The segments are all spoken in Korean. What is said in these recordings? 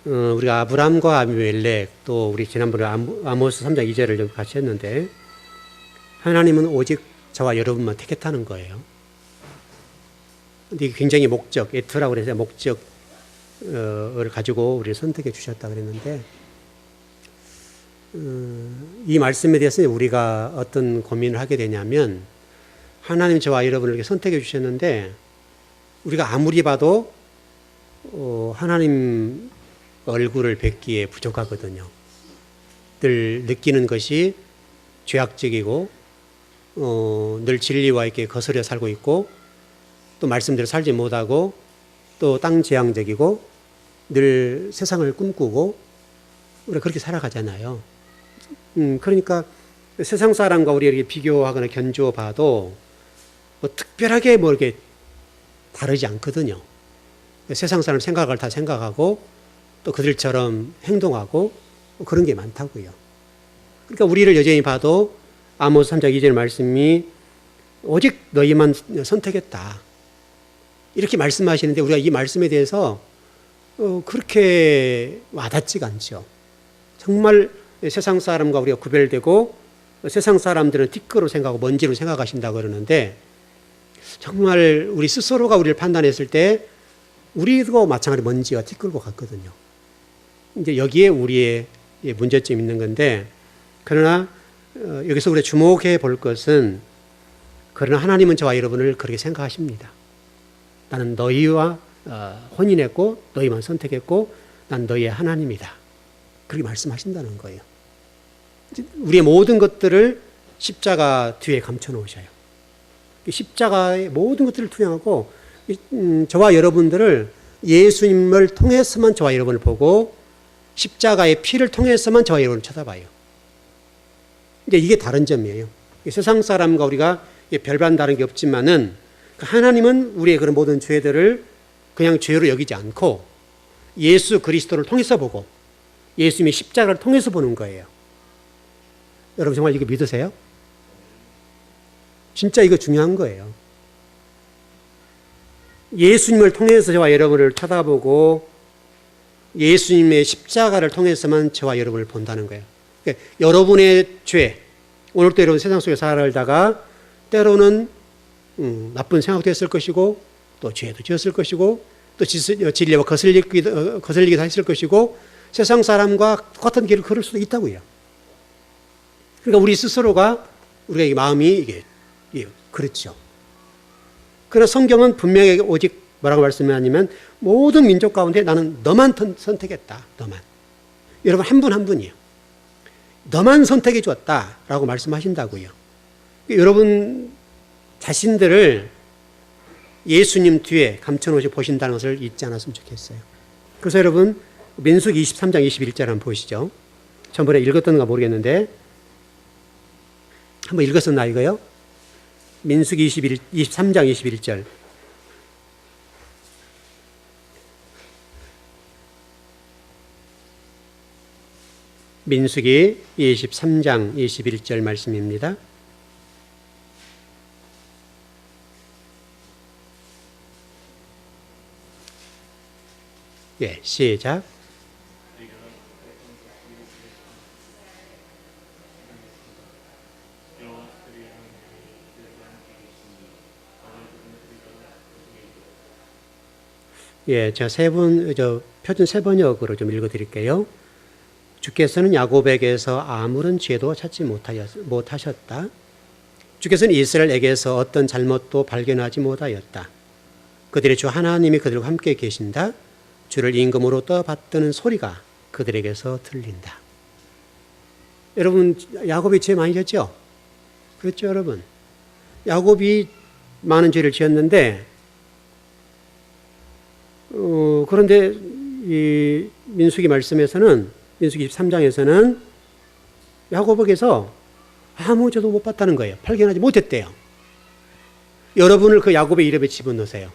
우리가 아브람과 아비멜렉 또 우리 지난번에 아모스 3장 2절을 좀 같이 했는데 하나님은 오직 저와 여러분만 택했다는 거예요. 근데 이게 굉장히 목적, 에트라고 그래서 목적을 가지고 우리를 선택해 주셨다 그랬는데 이 말씀에 대해서 우리가 어떤 고민을 하게 되냐면 하나님 저와 여러분을 이렇게 선택해 주셨는데 우리가 아무리 봐도 하나님 얼굴을 뵙기에 부족하거든요. 늘 느끼는 것이 죄악적이고 늘 진리와 이렇게 거스려 살고 있고 또 말씀대로 살지 못하고 또 땅지향적이고 늘 세상을 꿈꾸고 우리가 그렇게 살아가잖아요. 그러니까 세상 사람과 우리 이렇게 비교하거나 견주어 봐도 뭐 특별하게 뭐 이렇게 다르지 않거든요. 세상 사람 생각을 다 생각하고 또 그들처럼 행동하고 그런 게 많다고요. 그러니까 우리를 여전히 봐도 아모스 3장 2절 말씀이 오직 너희만 선택했다. 이렇게 말씀하시는데 우리가 이 말씀에 대해서 그렇게 와닿지가 않죠. 정말 세상 사람과 우리가 구별되고 세상 사람들은 티끌로 생각하고 먼지로 생각하신다고 그러는데 정말 우리 스스로가 우리를 판단했을 때 우리도 마찬가지로 먼지와 티끌과 같거든요. 이제 여기에 우리의 문제점이 있는 건데 그러나 여기서 우리가 주목해 볼 것은 그러나 하나님은 저와 여러분을 그렇게 생각하십니다. 나는 너희와 혼인했고 너희만 선택했고 난 너희의 하나님이다. 그렇게 말씀하신다는 거예요. 우리의 모든 것들을 십자가 뒤에 감춰 놓으셔요. 십자가의 모든 것들을 투영하고 저와 여러분들을 예수님을 통해서만 저와 여러분을 보고 십자가의 피를 통해서만 저와 여러분을 쳐다봐요. 이제 이게 다른 점이에요. 세상 사람과 우리가 별반 다른 게 없지만은 하나님은 우리의 그런 모든 죄들을 그냥 죄로 여기지 않고 예수 그리스도를 통해서 보고 예수님의 십자가를 통해서 보는 거예요. 여러분 정말 이거 믿으세요? 진짜 이거 중요한 거예요. 예수님을 통해서 저와 여러분을 쳐다보고 예수님의 십자가를 통해서만 저와 여러분을 본다는 거예요. 그러니까 여러분의 죄, 오늘도 여러분 세상 속에 살아가다가 때로는 나쁜 생각도 했을 것이고 또 죄도 지었을 것이고 또 진리와 거슬리기도 했을 것이고 세상 사람과 똑같은 길을 걸을 수도 있다고요. 그러니까 우리 스스로가 우리가 이 마음이 이게 그렇죠. 그러나 성경은 분명히 오직 뭐라고 말씀하냐면 모든 민족 가운데 나는 너만 선택했다. 너만. 여러분 한 분 한 분이에요. 너만 선택해 주었다라고 말씀하신다고요. 여러분 자신들을 예수님 뒤에 감춰놓으시 보신다는 것을 잊지 않았으면 좋겠어요. 그래서 여러분 민수기 23장 21절 한번 보시죠. 전번에 읽었던가 모르겠는데 한번 읽었었나 이거요? 민수기 23장 21절. 민수기 23장 21절 말씀입니다. 예, 시작. 예, 제가 표준 세 번역으로 좀 읽어드릴게요. 주께서는 야곱에게서 아무런 죄도 찾지 못하셨다. 주께서는 이스라엘에게서 어떤 잘못도 발견하지 못하였다. 그들의 주 하나님이 그들과 함께 계신다. 주를 임금으로 떠받드는 소리가 그들에게서 들린다. 여러분 야곱이 죄 많이 졌죠? 그렇죠 여러분? 야곱이 많은 죄를 지었는데 그런데 이 민수기 말씀에서는 민수기 23장에서는 야곱에게서 아무 죄도 못 봤다는 거예요. 발견하지 못했대요. 여러분을 그 야곱의 이름에 집어넣으세요.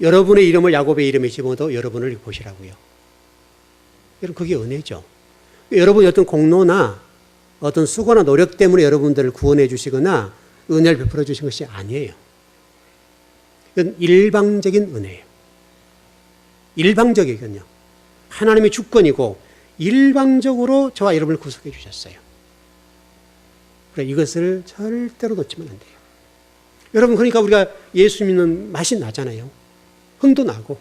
여러분의 이름을 야곱의 이름에 집어넣어 여러분을 보시라고요. 여러분 그게 은혜죠. 여러분이 어떤 공로나 어떤 수고나 노력 때문에 여러분들을 구원해 주시거나 은혜를 베풀어 주신 것이 아니에요. 이건 일방적인 은혜예요. 일방적이거든요. 하나님의 주권이고 일방적으로 저와 여러분을 구속해 주셨어요. 그러니까 이것을 절대로 놓치면 안 돼요. 여러분, 그러니까 우리가 예수 믿는 맛이 나잖아요. 흥도 나고.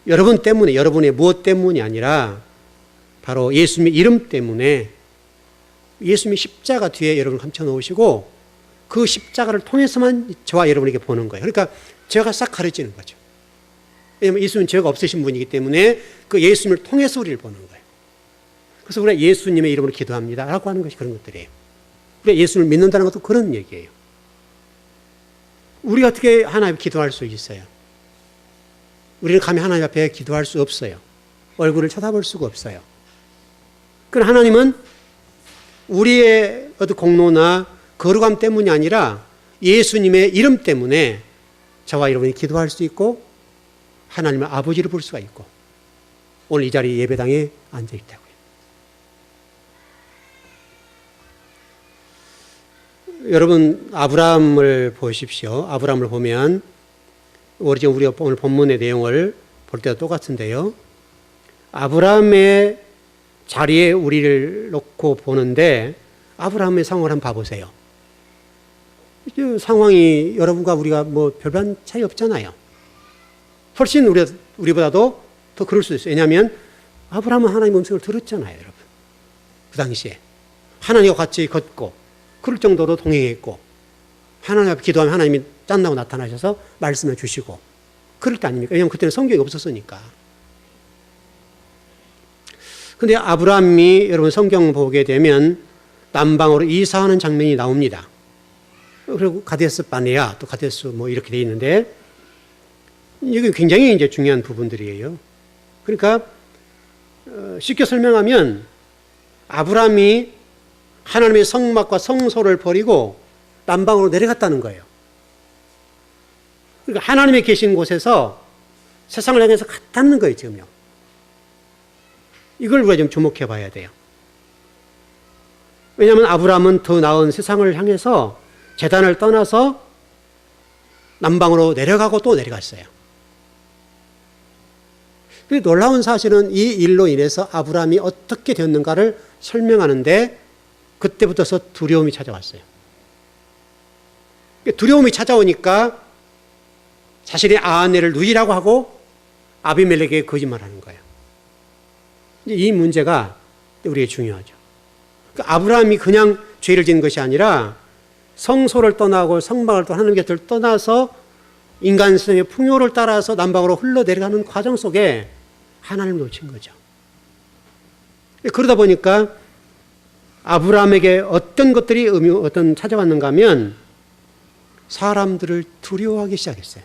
여러분 때문에, 여러분의 무엇 때문이 아니라 바로 예수님의 이름 때문에 예수님의 십자가 뒤에 여러분을 감춰 놓으시고 그 십자가를 통해서만 저와 여러분에게 보는 거예요. 그러니까 죄가 싹 가려지는 거죠. 왜냐하면 예수님은 죄가 없으신 분이기 때문에 그 예수님을 통해서 우리를 보는 거예요. 그래서 우리가 예수님의 이름으로 기도합니다 라고 하는 것이 그런 것들이에요. 우리가 예수님을 믿는다는 것도 그런 얘기예요. 우리가 어떻게 하나님 앞에 기도할 수 있어요? 우리는 감히 하나님 앞에 기도할 수 없어요. 얼굴을 쳐다볼 수가 없어요. 그러나 하나님은 우리의 어떤 공로나 거룩함 때문이 아니라 예수님의 이름 때문에 저와 여러분이 기도할 수 있고 하나님의 아버지를 볼 수가 있고 오늘 이 자리 예배당에 앉아 있다고요. 여러분, 아브라함을 보십시오. 아브라함을 보면 우리가 오늘 본문의 내용을 볼 때도 똑같은데요. 아브라함의 자리에 우리를 놓고 보는데 아브라함의 상황을 한번 봐보세요. 상황이 여러분과 우리가 뭐 별반 차이 없잖아요. 훨씬 우리보다도 더 그럴 수도 있어요. 왜냐하면 아브라함은 하나님의 음성을 들었잖아요, 여러분. 그 당시에 하나님과 같이 걷고 그럴 정도로 동행했고 하나님 앞에 기도하면 하나님이 짠나고 나타나셔서 말씀해 주시고 그럴 때 아닙니까? 왜냐하면 그때는 성경이 없었으니까. 근데 아브라함이 여러분 성경 보게 되면 남방으로 이사하는 장면이 나옵니다. 그리고 가데스 바네아 또 가데스 뭐 이렇게 되어 있는데 이게 굉장히 이제 중요한 부분들이에요. 그러니까 쉽게 설명하면 아브라함이 하나님의 성막과 성소를 버리고 남방으로 내려갔다는 거예요. 그러니까 하나님이 계신 곳에서 세상을 향해서 갔다는 거예요, 지금요. 이걸 우리가 좀 주목해 봐야 돼요. 왜냐하면 아브라함은 더 나은 세상을 향해서 제단을 떠나서 남방으로 내려가고 또 내려갔어요. 놀라운 사실은 이 일로 인해서 아브라함이 어떻게 되었는가를 설명하는데 그때부터서 두려움이 찾아왔어요. 두려움이 찾아오니까 자신의 아내를 누이라고 하고 아비멜렉에게 거짓말하는 거예요. 이 문제가 우리에게 중요하죠. 아브라함이 그냥 죄를 지은 것이 아니라 성소를 떠나고 성막을 또 하나님 곁을 떠나서 인간 세상의 풍요를 따라서 남방으로 흘러내려가는 과정 속에 하나님을 놓친 거죠. 그러다 보니까 아브라함에게 어떤 것들이 찾아왔는가 하면 사람들을 두려워하기 시작했어요.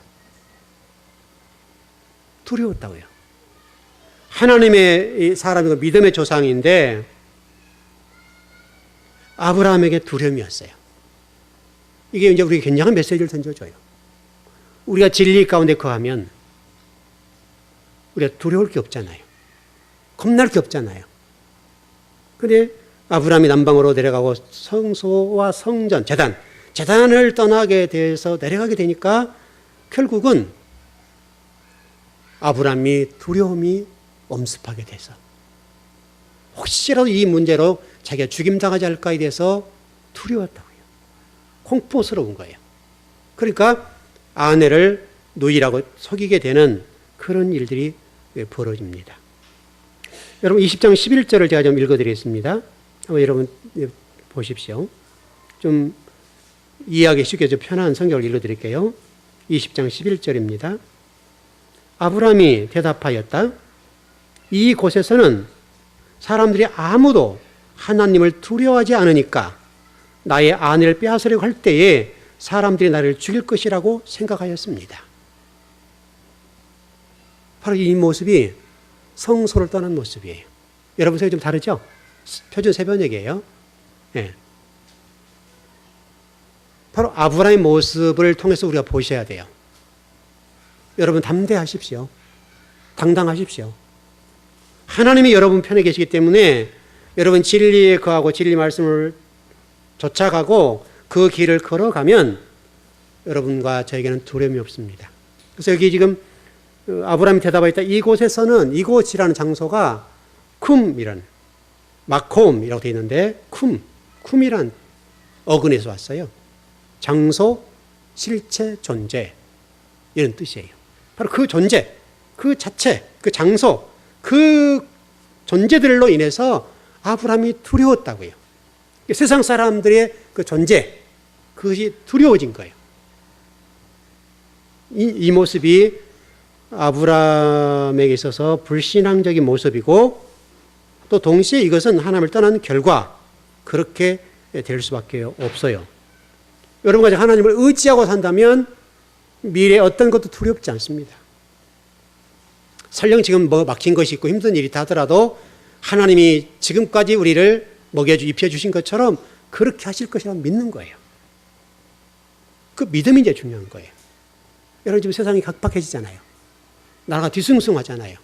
두려웠다고요. 하나님의 사람이고 믿음의 조상인데 아브라함에게 두려움이었어요. 이게 이제 우리에게 굉장한 메시지를 던져줘요. 우리가 진리 가운데 거하면 우리가 두려울 게 없잖아요. 겁날 게 없잖아요. 그런데 아브라함이 남방으로 내려가고 성소와 성전, 재단을 떠나게 돼서 내려가게 되니까 결국은 아브라함이 두려움이 엄습하게 돼서 혹시라도 이 문제로 자기가 죽임당하지 않을까에 대해서 두려웠다고요. 공포스러운 거예요. 그러니까 아내를 누이라고 속이게 되는 그런 일들이 벌어집니다. 여러분 20장 11절을 제가 좀 읽어드리겠습니다. 한번 여러분 보십시오. 좀 이해하기 쉽게 좀 편한 성경을 읽어드릴게요. 20장 11절입니다. 아브라함이 대답하였다. 이 곳에서는 사람들이 아무도 하나님을 두려워하지 않으니까 나의 아내를 빼앗으려고 할 때에 사람들이 나를 죽일 것이라고 생각하였습니다. 바로 이 모습이 성소를 떠난 모습이에요. 여러분 생각이 좀 다르죠? 표준 세번역이에요. 네. 바로 아브라함의 모습을 통해서 우리가 보셔야 돼요. 여러분 담대하십시오. 당당하십시오. 하나님이 여러분 편에 계시기 때문에 여러분 진리에 거하고 진리 말씀을 쫓아가고 그 길을 걸어가면 여러분과 저에게는 두려움이 없습니다. 그래서 여기 지금 아브라함이 대답하였다. 이곳에서는 이곳이라는 장소가 쿰이란 마콤이라고 되어 있는데 쿰이란 어근에서 왔어요. 장소, 실체, 존재 이런 뜻이에요. 바로 그 존재, 그 자체, 그 장소, 그 존재들로 인해서 아브라함이 두려웠다고요. 세상 사람들의 그 존재, 그것이 두려워진 거예요. 이 모습이 아브라함에게 있어서 불신앙적인 모습이고 또 동시에 이것은 하나님을 떠난 결과 그렇게 될 수밖에 없어요. 여러분과 하나님을 의지하고 산다면 미래에 어떤 것도 두렵지 않습니다. 설령 지금 뭐 막힌 것이 있고 힘든 일이 하더라도 하나님이 지금까지 우리를 입혀주신 것처럼 그렇게 하실 것이라고 믿는 거예요. 그 믿음이 이제 중요한 거예요. 여러분 지금 세상이 각박해지잖아요. 나라가 뒤숭숭하잖아요.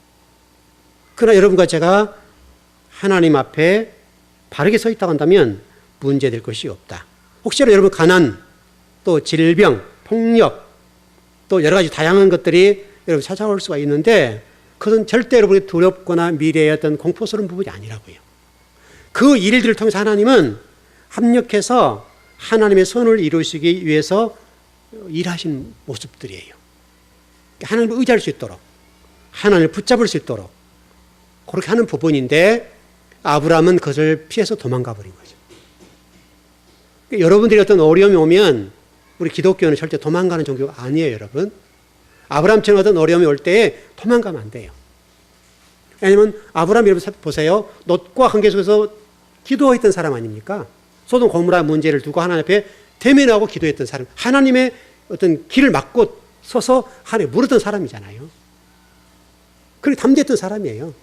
그러나 여러분과 제가 하나님 앞에 바르게 서 있다고 한다면 문제될 것이 없다. 혹시라도 여러분 가난, 또 질병, 폭력, 또 여러 가지 다양한 것들이 여러분 찾아올 수가 있는데 그것은 절대 여러분이 두렵거나 미래의 어떤 공포스러운 부분이 아니라고요. 그 일들을 통해서 하나님은 합력해서 하나님의 선을 이루시기 위해서 일하신 모습들이에요. 하나님을 의지할 수 있도록, 하나님을 붙잡을 수 있도록 그렇게 하는 부분인데 아브라함은 그것을 피해서 도망가 버린 거죠. 여러분들이 어떤 어려움이 오면 우리 기독교는 절대 도망가는 종교가 아니에요, 여러분. 아브라함처럼 어떤 어려움이 올 때에 도망가면 안 돼요. 왜냐하면 아브라함 여러분 보세요. 롯과 관계 속에서 기도했던 사람 아닙니까? 소돔 고모라 문제를 두고 하나님 앞에 대면하고 기도했던 사람, 하나님의 어떤 길을 막고 서서 하나님에 물었던 사람이잖아요. 그렇게 담대했던 사람이에요.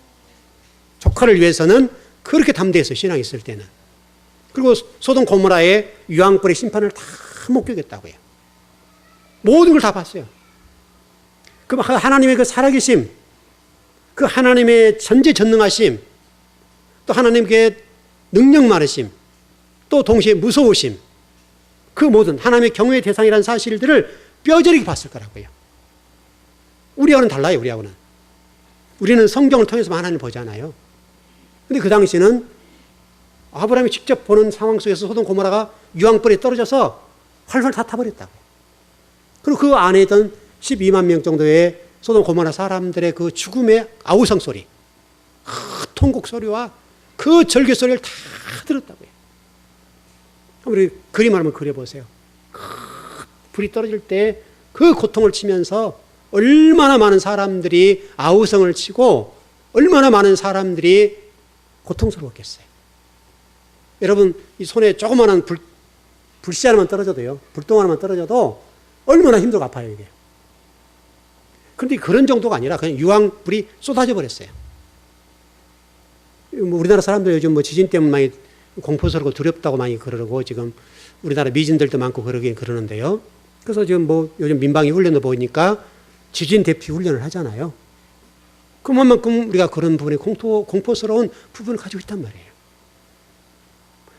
조카를 위해서는 그렇게 담대했어요, 신앙이 있을 때는. 그리고 소돔 고모라의 유황불의 심판을 다 목격했다고요. 모든 걸 다 봤어요. 그 하나님의 그 살아계심, 그 하나님의 전지전능하심, 또 하나님께 능력 많으심, 또 동시에 무서우심, 그 모든 하나님의 경외의 대상이라는 사실들을 뼈저리게 봤을 거라고요. 우리하고는 달라요, 우리하고는. 우리는 성경을 통해서만 하나님을 보잖아요. 근데 그 당시는 아브라함이 직접 보는 상황 속에서 소돔 고모라가 유황불에 떨어져서 활활 다 타버렸다고. 그리고 그 안에 있던 12만 명 정도의 소돔 고모라 사람들의 그 죽음의 아우성 소리, 그 통곡 소리와 그 절규 소리를 다 들었다고요. 우리 그림을 한번 그려보세요. 불이 떨어질 때 그 고통을 치면서 얼마나 많은 사람들이 아우성을 치고 얼마나 많은 사람들이 고통스러웠겠어요. 여러분 이 손에 조그마한 불씨 하나만 떨어져도요, 불똥 하나만 떨어져도 얼마나 힘들고 아파요 이게. 그런데 그런 정도가 아니라 그냥 유황불이 쏟아져 버렸어요. 우리나라 사람들 요즘 뭐 지진 때문에 많이 공포스럽고 두렵다고 많이 그러고 지금 우리나라 미진들도 많고 그러긴 그러는데요. 그래서 지금 뭐 요즘 민방위 훈련도 보니까 지진 대피 훈련을 하잖아요. 그만큼 우리가 그런 부분에 공포스러운 부분을 가지고 있단 말이에요.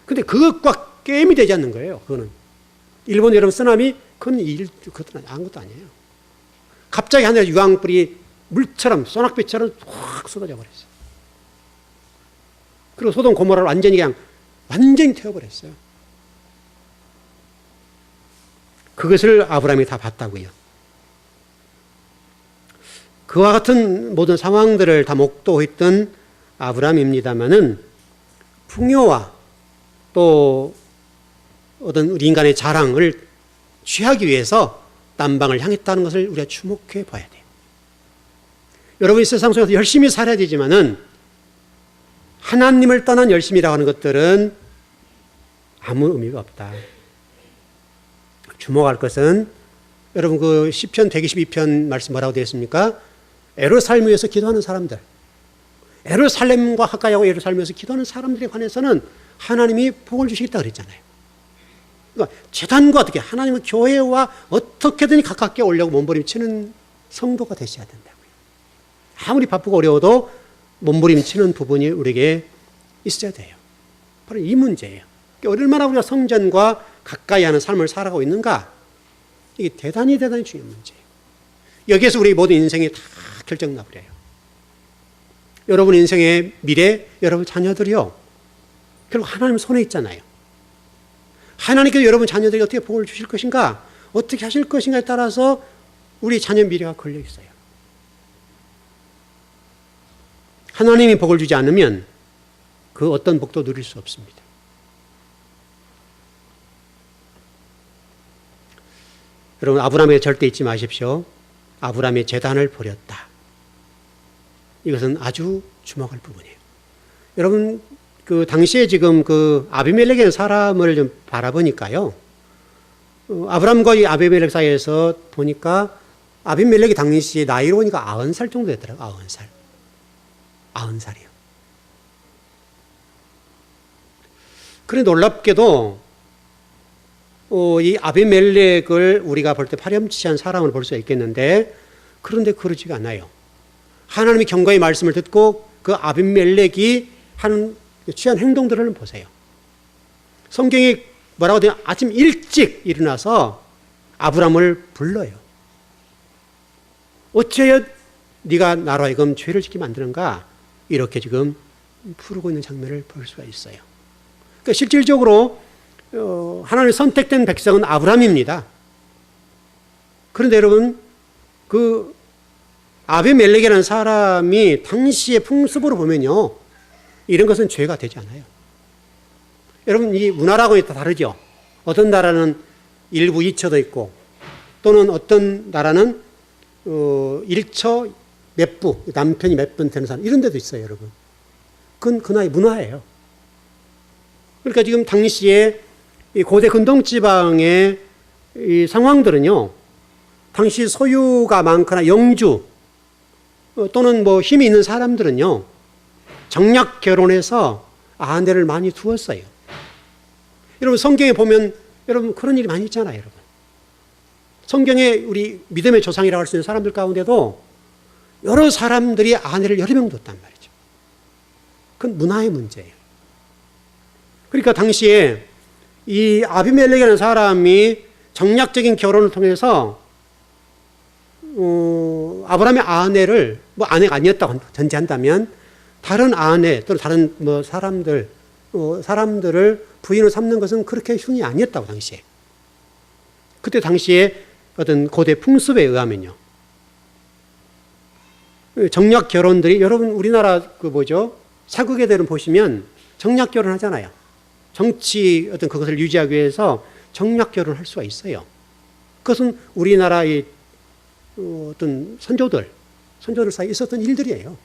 근데 그것과 게임이 되지 않는 거예요. 그거는 일본 여러분 쓰나미 그것도 아무것도 아니에요. 갑자기 하늘에 유황불이 물처럼 소낙비처럼 확 쏟아져 버렸어요. 그리고 소돔 고모라를 완전히 태워버렸어요. 그것을 아브라함이 다 봤다고요. 그와 같은 모든 상황들을 다 목도했던 아브라함입니다마는 풍요와 또 어떤 우리 인간의 자랑을 취하기 위해서 남방을 향했다는 것을 우리가 주목해 봐야 돼요. 여러분이 세상 속에서 열심히 살아야 되지만은 하나님을 떠난 열심이라고 하는 것들은 아무 의미가 없다. 주목할 것은 여러분 그 시편 122편 말씀 뭐라고 되어 있습니까? 예루살렘 위에서 기도하는 사람들, 예루살렘과 가까이하고 예루살렘에서 기도하는 사람들에 관해서는 하나님이 복을 주시겠다 그랬잖아요. 그러니까 재단과 어떻게 하나님의 교회와 어떻게든 가깝게 오려고 몸부림치는 성도가 되셔야 된다고요. 아무리 바쁘고 어려워도 몸부림치는 부분이 우리에게 있어야 돼요. 바로 이 문제예요. 얼마나 우리가 성전과 가까이 하는 삶을 살아가고 있는가, 이게 대단히 중요한 문제예요. 여기에서 우리 모든 인생이 다 결정 나버려요. 여러분 인생의 미래, 여러분 자녀들이요. 결국 하나님 손에 있잖아요. 하나님께서 여러분 자녀들에게 어떻게 복을 주실 것인가, 어떻게 하실 것인가에 따라서 우리 자녀 미래가 걸려 있어요. 하나님이 복을 주지 않으면 그 어떤 복도 누릴 수 없습니다. 여러분 아브라함에게 절대 잊지 마십시오. 아브라함의 재단을 버렸다. 이것은 아주 주목할 부분이에요. 여러분 그 당시에 지금 그 아비멜렉이라는 사람을 좀 바라보니까요. 아브라함과 이 아비멜렉 사이에서 보니까 아비멜렉이 당시에 나이로 보니까 90살 정도 됐더라고요. 90살. 90살이요. 그래 놀랍게도 이 아비멜렉을 우리가 볼 때 파렴치한 사람을 볼 수 있겠는데 그런데 그러지가 않아요. 하나님의 경고의 말씀을 듣고 그 아비멜렉이 하는 취한 행동들을 보세요. 성경에 뭐라고 되냐? 아침 일찍 일어나서 아브라함을 불러요. 어찌하여 네가 나로 하여금 죄를 짓게 만드는가? 이렇게 지금 부르고 있는 장면을 볼 수가 있어요. 그러니까 실질적으로 하나님의 선택된 백성은 아브라함입니다. 그런데 여러분 그 아비멜렉이라는 사람이 당시의 풍습으로 보면요, 이런 것은 죄가 되지 않아요. 여러분 이 문화라고는 다 다르죠. 어떤 나라는 1부 2처도 있고 또는 어떤 나라는 1처 몇 부, 남편이 몇 번 되는 사람 이런 데도 있어요, 여러분. 그건 그 나라의 문화예요. 그러니까 지금 당시에 이 고대 근동지방의 이 상황들은요, 당시 소유가 많거나 영주 또는 뭐 힘이 있는 사람들은요, 정략 결혼해서 아내를 많이 두었어요. 여러분 성경에 보면 여러분 그런 일이 많이 있잖아요, 여러분. 성경에 우리 믿음의 조상이라고 할 수 있는 사람들 가운데도 여러 사람들이 아내를 여러 명 뒀단 말이죠. 그건 문화의 문제예요. 그러니까 당시에 이 아비멜렉이라는 사람이 정략적인 결혼을 통해서 아브라함의 아내를 뭐 아내가 아니었다고 전제한다면 다른 아내 또는 다른 뭐 사람들을 부인을 삼는 것은 그렇게 흉이 아니었다고 당시에. 그때 당시에 어떤 고대 풍습에 의하면요. 정략 결혼들이 여러분 우리나라 그 뭐죠? 사극에들은 보시면 정략 결혼하잖아요. 정치 어떤 그것을 유지하기 위해서 정략 결혼할 수가 있어요. 그것은 우리나라의 어떤 선조들 사이에 있었던 일들이에요.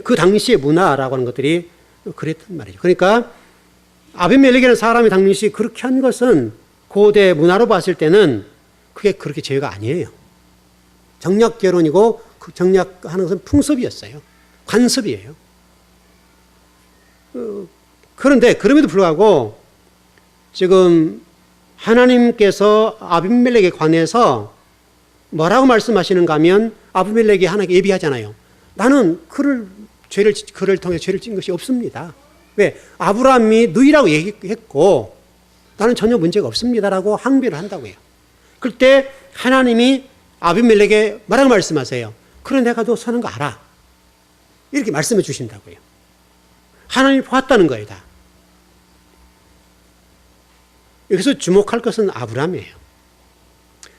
그 당시의 문화라고 하는 것들이 그랬단 말이죠. 그러니까 아비멜렉이라는 사람이 당시 그렇게 한 것은 고대 문화로 봤을 때는 그게 그렇게 죄가 아니에요. 정략 결혼이고 그 정략하는 것은 풍습이었어요. 관습이에요. 그런데 그럼에도 불구하고 지금 하나님께서 아비멜렉에 관해서 뭐라고 말씀하시는가 하면 아비멜렉이 하나님께 예비하잖아요. 나는 그를 통해 죄를 진 것이 없습니다. 왜? 아브라함이 너희라고 얘기했고 나는 전혀 문제가 없습니다라고 항변을 한다고요. 그때 하나님이 아비멜렉에게 뭐라고 말씀하세요? 그래 내가 너 사는 거 알아. 이렇게 말씀해 주신다고요. 하나님이 보았다는 거예요, 다. 여기서 주목할 것은 아브라함이에요.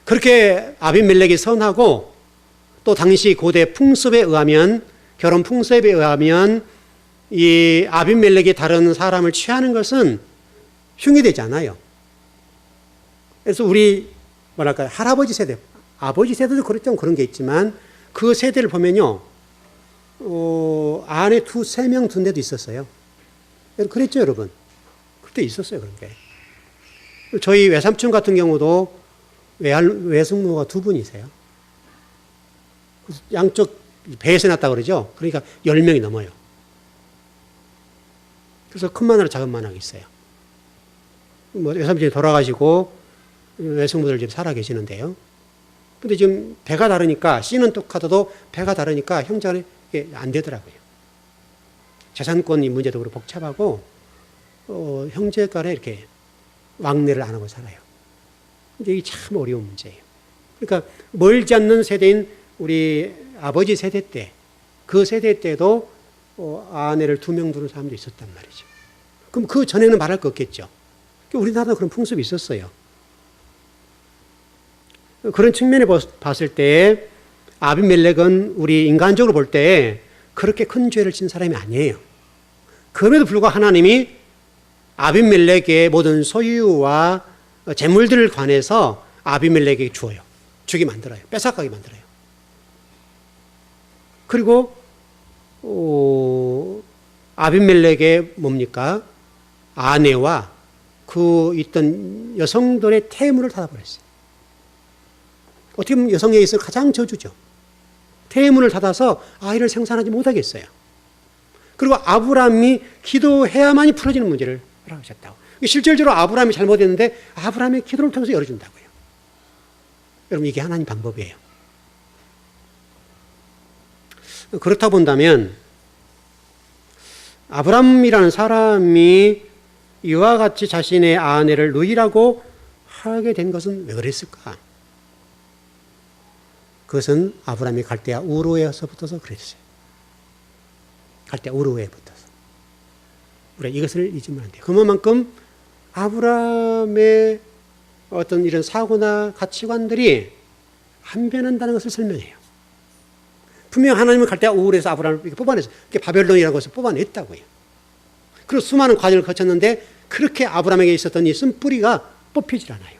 그렇게 아비멜렉이 선하고 또 당시 고대 풍습에 의하면 결혼 풍습에 의하면 이 아비멜렉이 다른 사람을 취하는 것은 흉이 되지 않아요. 그래서 우리 뭐랄까요, 할아버지 세대, 아버지 세대도 그랬던 그런 게 있지만 그 세대를 보면요, 안에 세 명 둔 데도 있었어요. 그랬죠, 여러분. 그때 있었어요, 그런 게. 저희 외삼촌 같은 경우도 외숙모가 2분이세요. 양쪽 배에서 났다고 그러죠. 그러니까 10명이 넘어요. 그래서 큰 마누라 작은 마누라가 있어요. 뭐 외삼촌이 돌아가시고 외숙모들 지금 살아 계시는데요. 근데 지금 배가 다르니까 씨는 똑같아도 배가 다르니까 형제간에 안 되더라고요. 재산권 이 문제도 그렇고 복잡하고 형제간에 이렇게 왕래를 안 하고 살아요. 근데 이게 참 어려운 문제예요. 그러니까 멀지 않는 세대인 우리 아버지 세대 때, 그 세대 때도 아내를 2명 두는 사람도 있었단 말이죠. 그럼 그 전에는 말할 거 없겠죠. 우리나라도 그런 풍습이 있었어요. 그런 측면에 봤을 때 아비멜렉은 우리 인간적으로 볼 때 그렇게 큰 죄를 진 사람이 아니에요. 그럼에도 불구하고 하나님이 아비멜렉의 모든 소유와 재물들을 관해서 아비멜렉에게 주어요. 주게 만들어요. 뺏어가게 만들어요. 그리고 아비멜렉의 뭡니까? 아내와 그 있던 여성들의 태물을 닫아버렸어요. 어떻게 보면 여성에 있어 가장 저주죠. 태문을 닫아서 아이를 생산하지 못하겠어요. 그리고 아브라함이 기도해야만이 풀어지는 문제를 허락하셨다고. 실질적으로 아브라함이 잘못했는데 아브라함의 기도를 통해서 열어준다고요. 여러분, 이게 하나님 방법이에요. 그렇다 본다면 아브라함이라는 사람이 이와 같이 자신의 아내를 누이라고 하게 된 것은 왜 그랬을까? 그것은 아브라함이 갈대아 우르에서부터서 그랬어요. 갈대아 우르에 붙어서. 우리가 이것을 잊으면 안 돼요. 그만큼 아브라함의 어떤 이런 사고나 가치관들이 안 변한다는 것을 설명해요. 분명 하나님은 갈대아 우르에서 아브라함을 이렇게 뽑아냈어요. 바벨론이라는 것을 뽑아냈다고요. 그리고 수많은 과정을 거쳤는데 그렇게 아브라함에게 있었던 이 쓴뿌리가 뽑히질 않아요.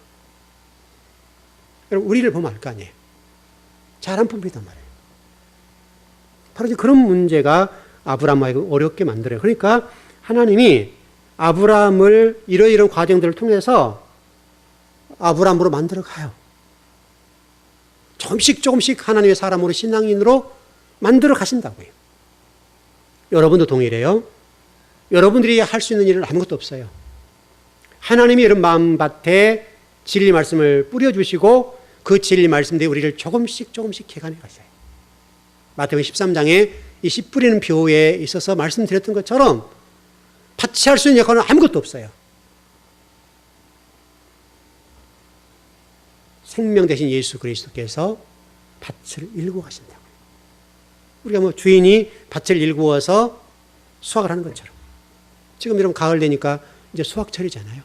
여러분, 우리를 보면 알 거 아니에요. 잘 안 뽑히단 말이에요. 바로 그런 문제가 아브라함을 어렵게 만들어요. 그러니까 하나님이 아브라함을 이러이러한 과정들을 통해서 아브라함으로 만들어 가요. 조금씩 하나님의 사람으로 신앙인으로 만들어 가신다고요. 여러분도 동일해요. 여러분들이 할 수 있는 일은 아무것도 없어요. 하나님이 이런 마음밭에 진리 말씀을 뿌려주시고 그 진리 말씀대로 우리를 조금씩 개간해 가셔요. 마태복음 13장에 이 씨 뿌리는 비유에 있어서 말씀드렸던 것처럼 밭이 할 수 있는 역할은 아무것도 없어요. 생명 대신 예수 그리스도께서 밭을 일구어 가신다고요. 우리가 주인이 밭을 일구어서 수확을 하는 것처럼. 지금 여러분 가을 되니까 이제 수확철이잖아요.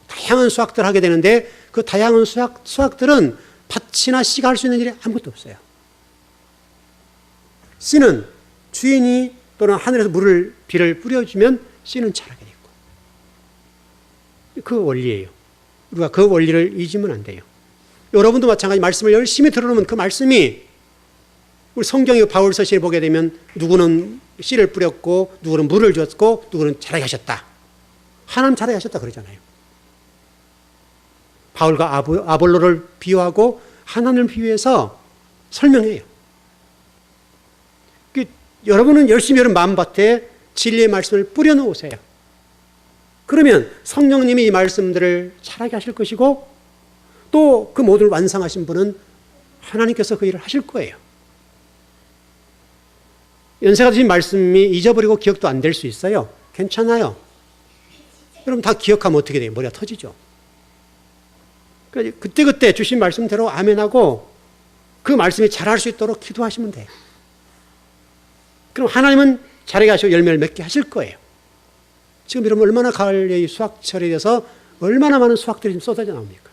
다양한 수확들을 하게 되는데 그 다양한 수확들은 밭이나 씨가 할 수 있는 일이 아무것도 없어요. 씨는 주인이 또는 하늘에서 비를 뿌려주면 씨는 자라게 되고. 그 원리예요. 우리가 그 원리를 잊으면 안 돼요. 여러분도 마찬가지 말씀을 열심히 들어놓으면 그 말씀이 우리 성경의 바울 서신을 보게 되면 누구는 씨를 뿌렸고 누구는 물을 주었고 누구는 자라게 하셨다. 하나님 자라게 하셨다 그러잖아요. 바울과 아볼로를 비유하고 하나님을 비유해서 설명해요. 여러분은 열심히 여러분 마음밭에 진리의 말씀을 뿌려놓으세요. 그러면 성령님이 이 말씀들을 자라게 하실 것이고 또 그 모든 완성하신 분은 하나님께서 그 일을 하실 거예요. 연세가 드신 말씀이 잊어버리고 기억도 안 될 수 있어요. 괜찮아요. 여러분 다 기억하면 어떻게 돼요? 머리가 터지죠. 그때그때 주신 말씀대로 아멘하고 그 말씀이 자랄 수 있도록 기도하시면 돼요. 그럼 하나님은 자라게 하시고 열매를 맺게 하실 거예요. 지금 여러분 얼마나 가을의 수확철이 돼서 얼마나 많은 수확들이 쏟아져 나옵니까?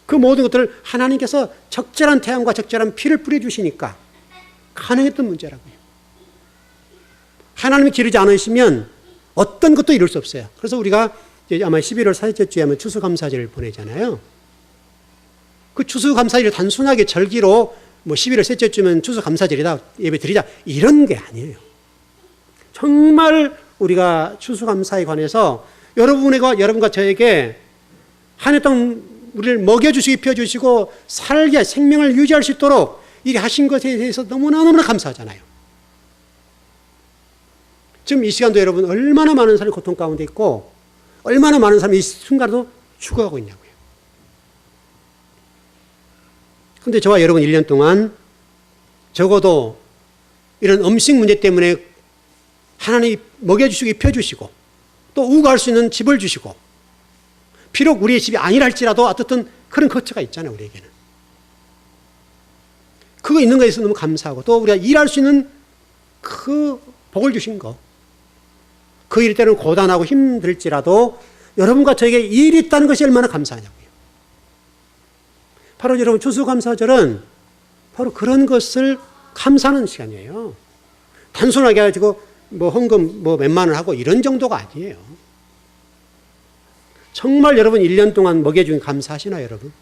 그 모든 것들을 하나님께서 적절한 태양과 적절한 피를 뿌려주시니까 가능했던 문제라고요. 하나님이 기르지 않으시면 어떤 것도 이룰 수 없어요. 그래서 우리가 아마 11월 4일째 주에 하면 추수감사절을 보내잖아요. 그 추수감사절을 단순하게 절기로 11월 셋째 주면 추수감사절이다, 예배 드리자, 이런 게 아니에요. 정말 우리가 추수감사에 관해서 여러분과 저에게 한 해 동안 우리를 먹여주시고 입혀주시고 살게 생명을 유지할 수 있도록 이렇게 하신 것에 대해서 너무나 감사하잖아요. 지금 이 시간도 여러분 얼마나 많은 사람이 고통 가운데 있고 얼마나 많은 사람이 이 순간도 죽어가고 있냐고요. 그런데 저와 여러분 1년 동안 적어도 이런 음식 문제 때문에 하나님이 먹여주시고 입혀주시고 또 우거할 수 있는 집을 주시고 비록 우리의 집이 아니랄지라도 어떻든 그런 거처가 있잖아요. 우리에게는. 그거 있는 거에 있어서 너무 감사하고 또 우리가 일할 수 있는 그 복을 주신 거. 그 일 때는 고단하고 힘들지라도 여러분과 저에게 일이 있다는 것이 얼마나 감사하냐고요. 바로 여러분 추수감사절은 바로 그런 것을 감사하는 시간이에요. 단순하게 가지고 뭐 헌금 뭐 몇만 원 하고 이런 정도가 아니에요. 정말 여러분 1년 동안 먹여준 감사하시나요, 여러분?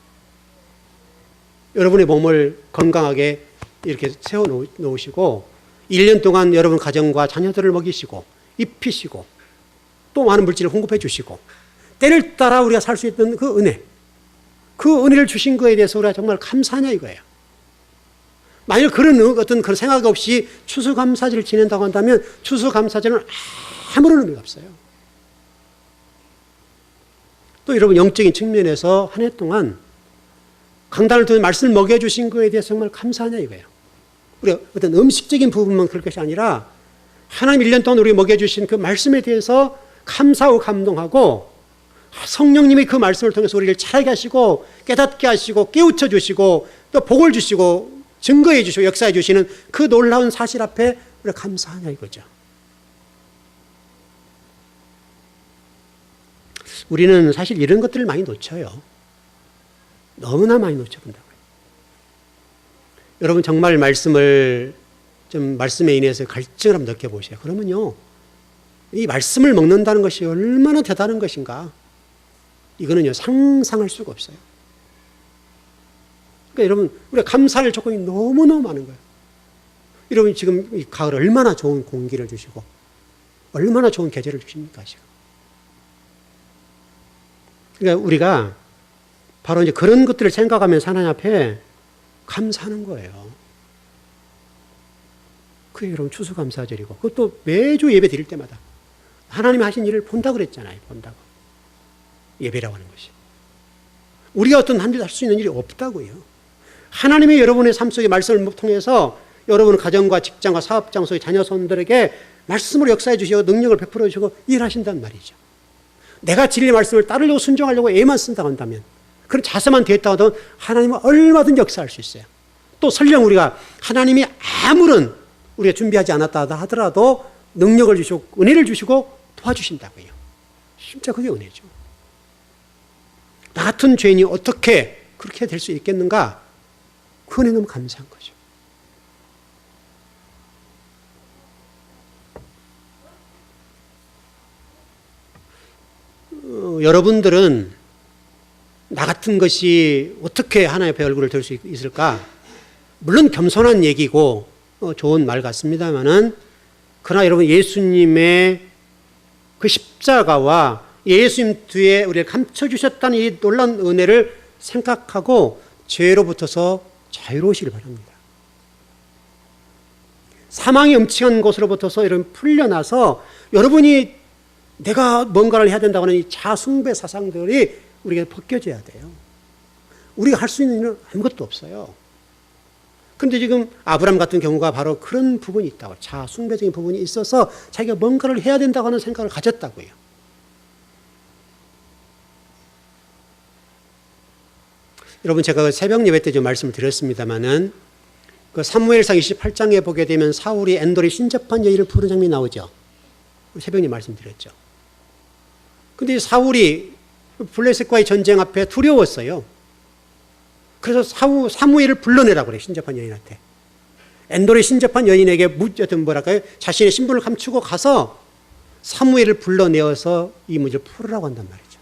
여러분의 몸을 건강하게 이렇게 세워 놓으시고 1년 동안 여러분 가정과 자녀들을 먹이시고 입히시고 또 많은 물질을 공급해 주시고 때를 따라 우리가 살 수 있던 그 은혜, 그 은혜를 주신 거에 대해서 우리가 정말 감사하냐 이거예요. 만약 그런 어떤 그런 생각 없이 추수감사절을 지낸다고 한다면 추수감사절은 아무런 의미가 없어요. 또 여러분 영적인 측면에서 한 해 동안 강단을 통해 말씀을 먹여주신 거에 대해서 정말 감사하냐 이거예요. 우리가 어떤 음식적인 부분만 그럴 것이 아니라 하나님 1년 동안 우리가 먹여주신 그 말씀에 대해서 감사하고 감동하고 성령님이 그 말씀을 통해서 우리를 자라게 하시고 깨닫게 하시고 깨우쳐 주시고 또 복을 주시고 증거해 주시고 역사해 주시는 그 놀라운 사실 앞에 우리가 감사하냐 이거죠. 우리는 사실 이런 것들을 많이 놓쳐요. 너무나 많이 놓쳐본다고요. 여러분 정말 말씀에 인해서 갈증을 한번 느껴보세요. 그러면요, 이 말씀을 먹는다는 것이 얼마나 대단한 것인가. 이거는요, 상상할 수가 없어요. 그러니까 여러분, 우리가 감사할 조건이 너무너무 많은 거예요. 여러분 지금 이 가을 얼마나 좋은 공기를 주시고 얼마나 좋은 계절을 주십니까, 지금. 그러니까 우리가 바로 이제 그런 것들을 생각하면서 하나님 앞에 감사하는 거예요. 그게 여러분 추수감사절이고 그것도 매주 예배 드릴 때마다 하나님이 하신 일을 본다고 그랬잖아요. 본다고. 예배라고 하는 것이. 우리가 어떤 한 일 할 수 있는 일이 없다고요. 하나님이 여러분의 삶 속의 말씀을 통해서 여러분 가정과 직장과 사업 장소의 자녀 손들에게 말씀을 역사해 주시고 능력을 베풀어 주시고 일하신단 말이죠. 내가 진리 말씀을 따르려고 순종하려고 애만 쓴다고 한다면 그런 자세만 되었다고 하면 하나님은 얼마든지 역사할 수 있어요. 또 설령 우리가 하나님이 아무런 우리가 준비하지 않았다 하더라도 능력을 주시고 은혜를 주시고 도와주신다고요. 진짜 그게 은혜죠. 나 같은 죄인이 어떻게 그렇게 될 수 있겠는가? 그 은혜 너무 감사한 거죠. 여러분들은 나 같은 것이 어떻게 하나님 앞에 얼굴을 들 수 있을까? 물론 겸손한 얘기고 좋은 말 같습니다만은 그러나 여러분 예수님의 그 십자가와 예수님 뒤에 우리를 감춰주셨다는 이 놀라운 은혜를 생각하고 죄로부터서 자유로우시길 바랍니다. 사망의 음침한 곳으로부터서 여러분 풀려나서 여러분이 내가 뭔가를 해야 된다고 하는 이 자숭배 사상들이 우리가 벗겨져야 돼요. 우리가 할 수 있는 일은 아무것도 없어요. 그런데 지금 아브라함 같은 경우가 바로 그런 부분이 있다고, 자숭배적인 부분이 있어서 자기가 뭔가를 해야 된다고 하는 생각을 가졌다고요. 여러분 제가 새벽 예배 때 좀 말씀을 드렸습니다마는 그 사무엘상 28장에 보게 되면 사울이 엔돌에 신접한 여인을 부르는 장면이 나오죠. 새벽에 말씀드렸죠. 근데 사울이 블레셋과의 전쟁 앞에 두려웠어요. 그래서 사무엘을 불러내라고 그래요. 신접한 여인한테. 엔돌에 신접한 여인에게 자신의 신분을 감추고 가서 사무엘을 불러내어서 이 문제를 풀으라고 한단 말이죠.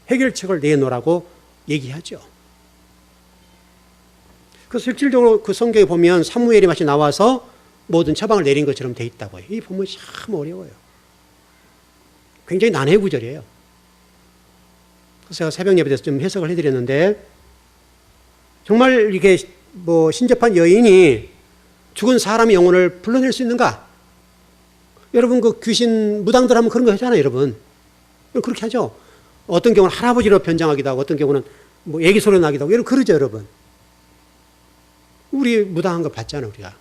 해결책을 내놓으라고 얘기하죠. 그래서 실질적으로 그 성경에 보면 사무엘이 마치 나와서 모든 처방을 내린 것처럼 돼 있다고요. 이 보면 참 어려워요. 굉장히 난해 구절이에요. 그래서 제가 새벽 예배 때서 좀 해석을 해드렸는데 정말 이게 뭐 신접한 여인이 죽은 사람의 영혼을 불러낼 수 있는가? 여러분 그 귀신 무당들 하면 그런 거 하잖아요, 여러분. 그렇게 하죠. 어떤 경우는 할아버지로 변장하기도 하고 어떤 경우는 뭐 애기 소리 나기도 하고 이런 그러죠, 여러분. 우리 무당한 거 봤잖아, 우리가.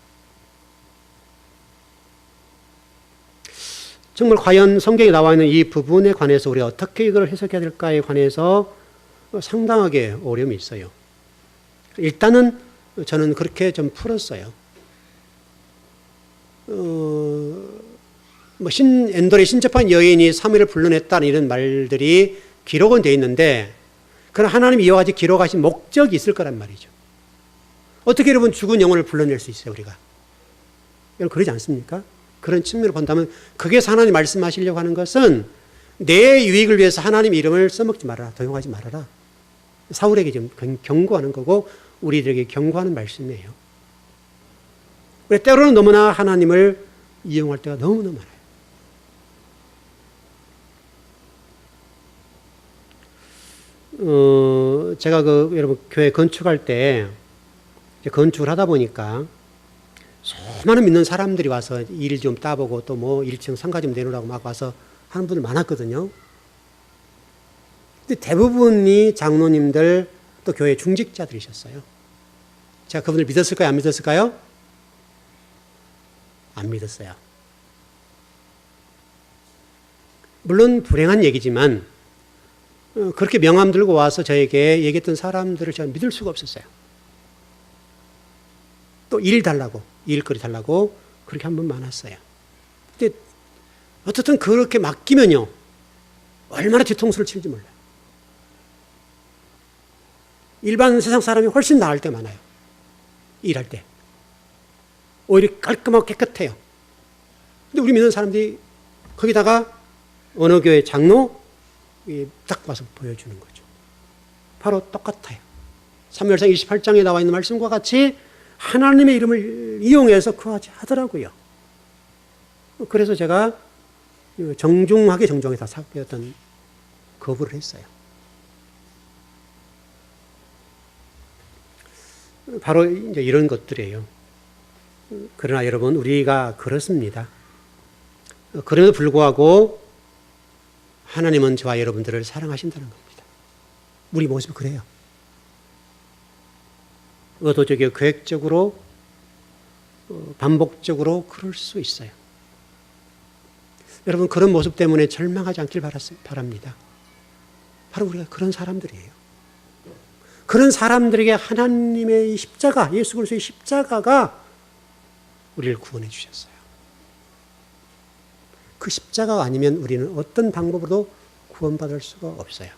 정말 과연 성경에 나와 있는 이 부분에 관해서 우리가 어떻게 이걸 해석해야 될까에 관해서 상당하게 어려움이 있어요. 일단은 저는 그렇게 좀 풀었어요. 엔돌의 신접한 여인이 사무엘을 불러냈다는 이런 말들이 기록은 되어 있는데, 그러나 하나님이 이와 같이 기록하신 목적이 있을 거란 말이죠. 어떻게 여러분 죽은 영혼을 불러낼 수 있어요, 우리가? 여러분 그러지 않습니까? 그런 측면으로 본다면 그게 하나님 말씀하시려고 하는 것은 내 유익을 위해서 하나님 이름을 써먹지 말아라, 도용하지 말아라. 사울에게 지금 경고하는 거고 우리들에게 경고하는 말씀이에요. 때로는 너무나 하나님을 이용할 때가 너무너무 많아요. 제가 여러분 교회 건축할 때 건축을 하다 보니까 수많은 믿는 사람들이 와서 일 좀 따보고 또 1층 상가 좀 내놓으라고 막 와서 하는 분들 많았거든요. 근데 대부분이 장로님들 또 교회 중직자들이셨어요. 제가 그분들 믿었을까요? 안 믿었을까요? 안 믿었어요. 물론 불행한 얘기지만 그렇게 명함 들고 와서 저에게 얘기했던 사람들을 제가 믿을 수가 없었어요. 또 일 달라고, 일거리 달라고 그렇게 한 번 많았어요. 근데 어떻든 그렇게 맡기면요, 얼마나 뒤통수를 치는지 몰라요. 일반 세상 사람이 훨씬 나을 때 많아요. 일할 때. 오히려 깔끔하고 깨끗해요. 근데 우리 믿는 사람들이 거기다가 어느 교회 장로 딱 와서 보여주는 거죠. 바로 똑같아요. 사무엘상 28장에 나와 있는 말씀과 같이 하나님의 이름을 이용해서 그하지 하더라고요. 그래서 제가 정중하게 정중하게 다 어떤 거부를 했어요. 바로 이제 이런 것들이에요. 그러나 여러분, 우리가 그렇습니다. 그럼에도 불구하고 하나님은 저와 여러분들을 사랑하신다는 겁니다. 우리 모습이 그래요. 의도적이고 계획적으로 반복적으로 그럴 수 있어요. 여러분, 그런 모습 때문에 절망하지 않길 바랍니다. 바로 우리가 그런 사람들이에요. 그런 사람들에게 하나님의 십자가, 예수 그리스도의 십자가가 우리를 구원해 주셨어요. 그 십자가가 아니면 우리는 어떤 방법으로도 구원받을 수가 없어요.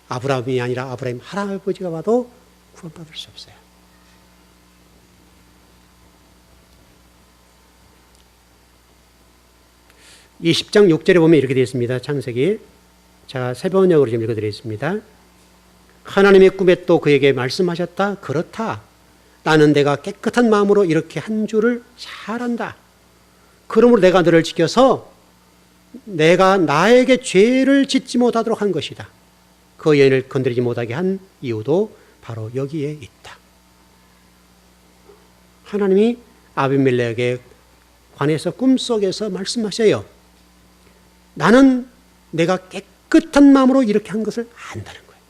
아브라함이 아니라 아브라함 할아버지가 와도 구원받을 수 없어요. 이 10장 6절에 보면 이렇게 되어 있습니다. 창세기. 제가 세 번역으로 지금 읽어드리겠습니다. 하나님의 꿈에 또 그에게 말씀하셨다. 그렇다. 나는 내가 깨끗한 마음으로 이렇게 한 주를 잘한다. 그러므로 내가 너를 지켜서 내가 나에게 죄를 짓지 못하도록 한 것이다. 그 여인을 건드리지 못하게 한 이유도 바로 여기에 있다. 하나님이 아비멜렉에게 관해서 꿈속에서 말씀하셔요. 나는 내가 깨끗한 마음으로 이렇게 한 것을 안다는 거예요.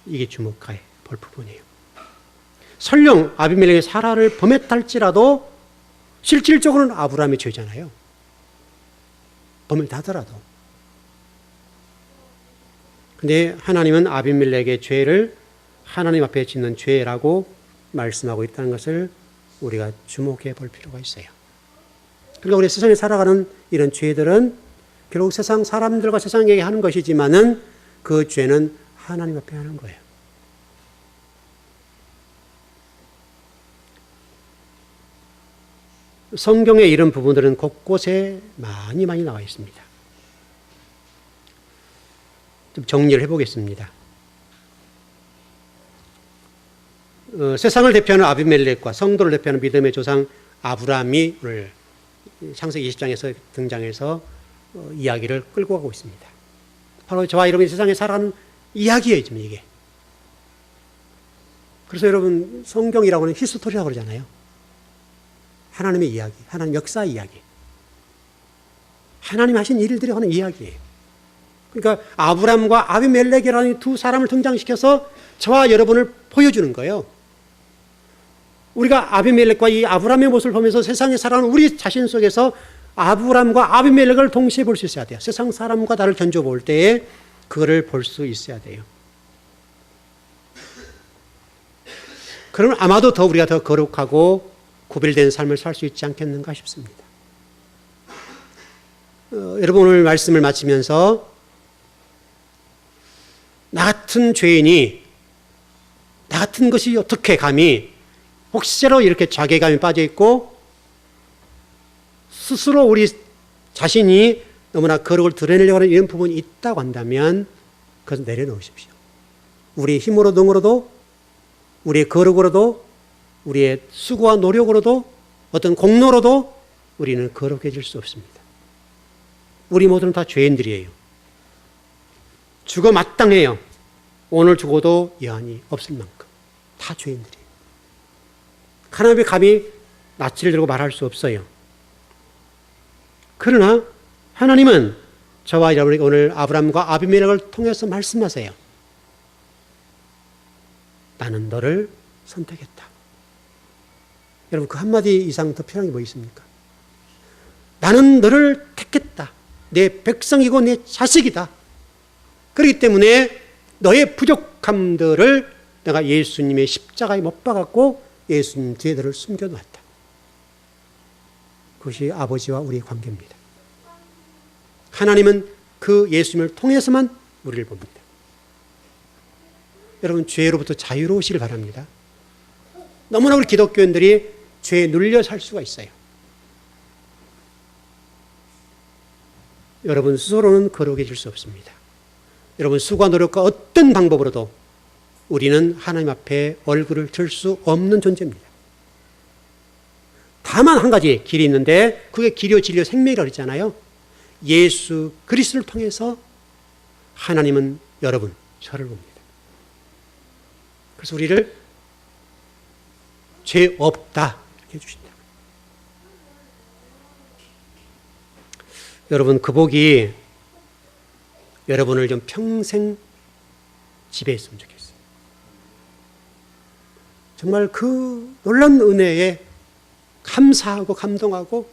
이게 주목해야 볼 부분이에요. 설령 아비멜렉이 사라를 범했다 할지라도 실질적으로는 아브라함의 죄잖아요. 범했다 하더라도. 근데 하나님은 아비멜렉의 죄를 하나님 앞에 짓는 죄라고 말씀하고 있다는 것을 우리가 주목해 볼 필요가 있어요. 그러니까 우리 세상에 살아가는 이런 죄들은 결국 세상 사람들과 세상에게 하는 것이지만은 그 죄는 하나님 앞에 하는 거예요. 성경의 이런 부분들은 곳곳에 많이 나와 있습니다. 좀 정리를 해보겠습니다. 세상을 대표하는 아비멜렉과 성도를 대표하는 믿음의 조상 아브라함이 오늘 창세기 20장에서 등장해서 이야기를 끌고 가고 있습니다. 바로 저와 여러분이 세상에 살아가는 이야기예요, 지금 이게. 그래서 여러분 성경이라고 하는 히스토리라고 그러잖아요. 하나님의 이야기, 하나님 역사 이야기. 하나님 하신 일들이 하는 이야기예요. 그러니까 아브람과 아비멜렉이라는 두 사람을 등장시켜서 저와 여러분을 보여주는 거예요. 우리가 아비멜렉과 이 아브람의 모습을 보면서 세상에 살아가는 우리 자신 속에서 아브람과 아비멜렉을 동시에 볼 수 있어야 돼요. 세상 사람과 나를 견줘볼 때에 그거를 볼 수 있어야 돼요. 그러면 아마도 더 우리가 더 거룩하고 구별된 삶을 살 수 있지 않겠는가 싶습니다. 여러분 오늘 말씀을 마치면서 나 같은 죄인이 나 같은 것이 어떻게 감히 혹시라도 이렇게 자괴감에 빠져 있고 스스로 우리 자신이 너무나 거룩을 드러내려고 하는 이런 부분이 있다고 한다면 그것을 내려놓으십시오. 우리의 힘으로 능으로도 우리의 거룩으로도 우리의 수고와 노력으로도 어떤 공로로도 우리는 거룩해질 수 없습니다. 우리 모두는 다 죄인들이에요. 죽어 마땅해요. 오늘 죽어도 여한이 없을 만큼 다 죄인들이에요. 하나님의 감히 낯을 들고 말할 수 없어요. 그러나 하나님은 저와 여러분에게 오늘 아브라함과 아비멜렉을 통해서 말씀하세요. 나는 너를 선택했다. 여러분 그 한마디 이상 더 필요한 게 뭐 있습니까? 나는 너를 택했다. 내 백성이고 내 자식이다. 그렇기 때문에 너의 부족함들을 내가 예수님의 십자가에 못 박았고 예수님 뒤에 너를 숨겨놨다. 그것이 아버지와 우리의 관계입니다. 하나님은 그 예수님을 통해서만 우리를 봅니다. 여러분 죄로부터 자유로우시길 바랍니다. 너무나 우리 기독교인들이 죄에 눌려 살 수가 있어요. 여러분 스스로는 거룩해질 수 없습니다. 여러분 수고와 노력과 어떤 방법으로도 우리는 하나님 앞에 얼굴을 들 수 없는 존재입니다. 다만 한 가지 길이 있는데 그게 길이요 진리요 생명이라고 그랬잖아요. 예수 그리스도를 통해서 하나님은 여러분 저를 봅니다. 그래서 우리를 죄 없다 이렇게 해주신다. 여러분 그 복이 여러분을 좀 평생 지배했으면 좋겠어요. 정말 그 놀라운 은혜에 감사하고 감동하고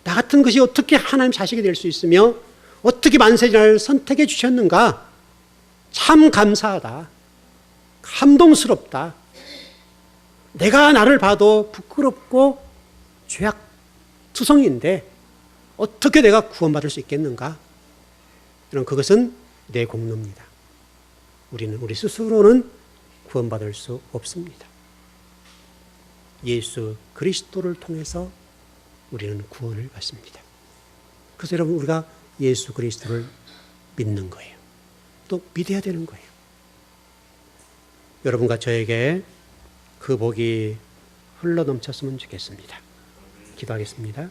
나 같은 것이 어떻게 하나님 자식이 될 수 있으며 어떻게 만세전을 선택해 주셨는가 참 감사하다. 감동스럽다. 내가 나를 봐도 부끄럽고 죄악투성인데 어떻게 내가 구원받을 수 있겠는가? 이런 그것은 내 공로입니다. 우리 스스로는 구원받을 수 없습니다. 예수 그리스도를 통해서 우리는 구원을 받습니다. 그래서 여러분 우리가 예수 그리스도를 믿는 거예요. 또 믿어야 되는 거예요. 여러분과 저에게 그 복이 흘러 넘쳤으면 좋겠습니다. 기도하겠습니다.